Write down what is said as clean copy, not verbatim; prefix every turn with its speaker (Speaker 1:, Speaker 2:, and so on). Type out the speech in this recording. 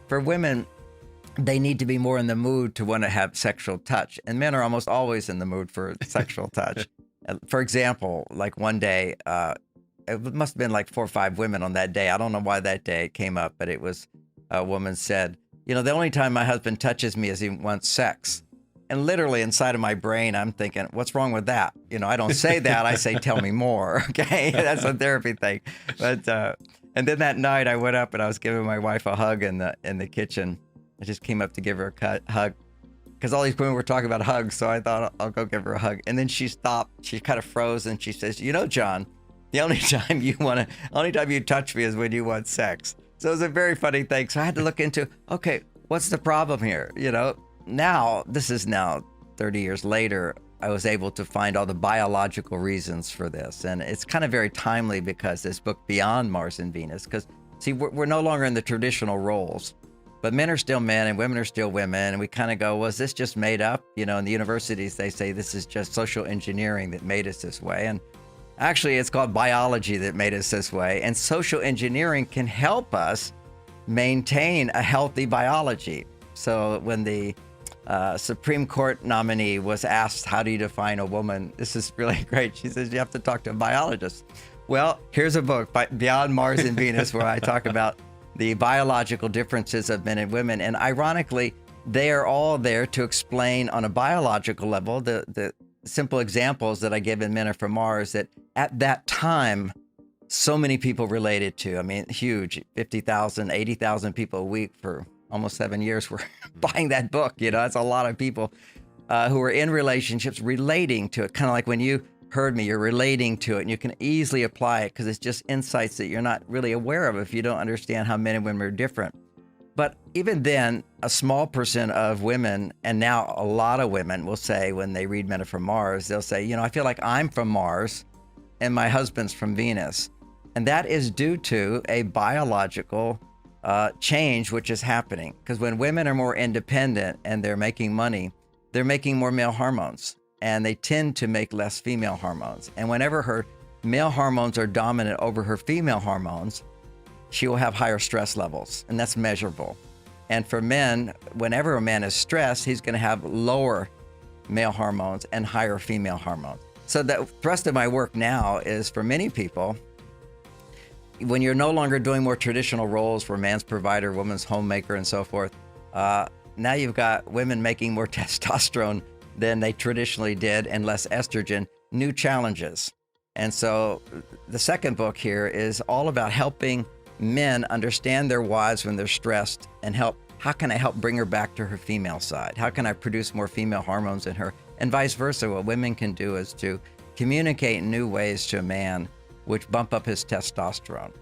Speaker 1: for women, they need to be more in the mood to want to have sexual touch. And men are almost always in the mood for sexual touch. For example, like one day, it must have been like 4 or 5 women on that day. I don't know why that day it came up, but it was a woman said, the only time my husband touches me is he wants sex. And literally inside of my brain, I'm thinking, what's wrong with that? I don't say that. I say, tell me more. Okay. That's a therapy thing. But, and then that night I went up and I was giving my wife a hug in the kitchen. I just came up to give her a hug because all these women were talking about hugs. So I thought I'll go give her a hug. And then she stopped. She kind of froze and she says, John, the only time you touch me is when you want sex. So it was a very funny thing. So I had to look into, okay, what's the problem here? Now, this is now 30 years later, I was able to find all the biological reasons for this. And it's kind of very timely because this book, Beyond Mars and Venus, because see, we're no longer in the traditional roles, but men are still men and women are still women. And we kind of go, was this just made up? In the universities, they say this is just social engineering that made us this way. And actually, it's called biology that made us this way. And social engineering can help us maintain a healthy biology. So when the Supreme Court nominee was asked, how do you define a woman? This is really great. She says, you have to talk to a biologist. Well, here's a book, Beyond Mars and Venus, where I talk about the biological differences of men and women. And ironically, they are all there to explain on a biological level the simple examples that I give in Men Are From Mars that at that time, so many people related to. I mean, huge, 50,000, 80,000 people a week for almost 7 years were buying that book. That's a lot of people who are in relationships relating to it. Kind of like when you heard me, you're relating to it and you can easily apply it because it's just insights that you're not really aware of if you don't understand how men and women are different. But even then, a small percent of women, and now a lot of women will say when they read Men Are From Mars, they'll say, I feel like I'm from Mars and my husband's from Venus. And that is due to a biological change which is happening. Because when women are more independent and they're making money, they're making more male hormones and they tend to make less female hormones. And whenever her male hormones are dominant over her female hormones, she will have higher stress levels, and that's measurable. And for men, whenever a man is stressed, he's going to have lower male hormones and higher female hormones. So the thrust of my work now is for many people, when you're no longer doing more traditional roles where man's provider, woman's homemaker, and so forth, now you've got women making more testosterone than they traditionally did and less estrogen, new challenges. And so the second book here is all about helping men understand their wives when they're stressed and how can I help bring her back to her female side? How can I produce more female hormones in her? And vice versa, what women can do is to communicate in new ways to a man which bump up his testosterone.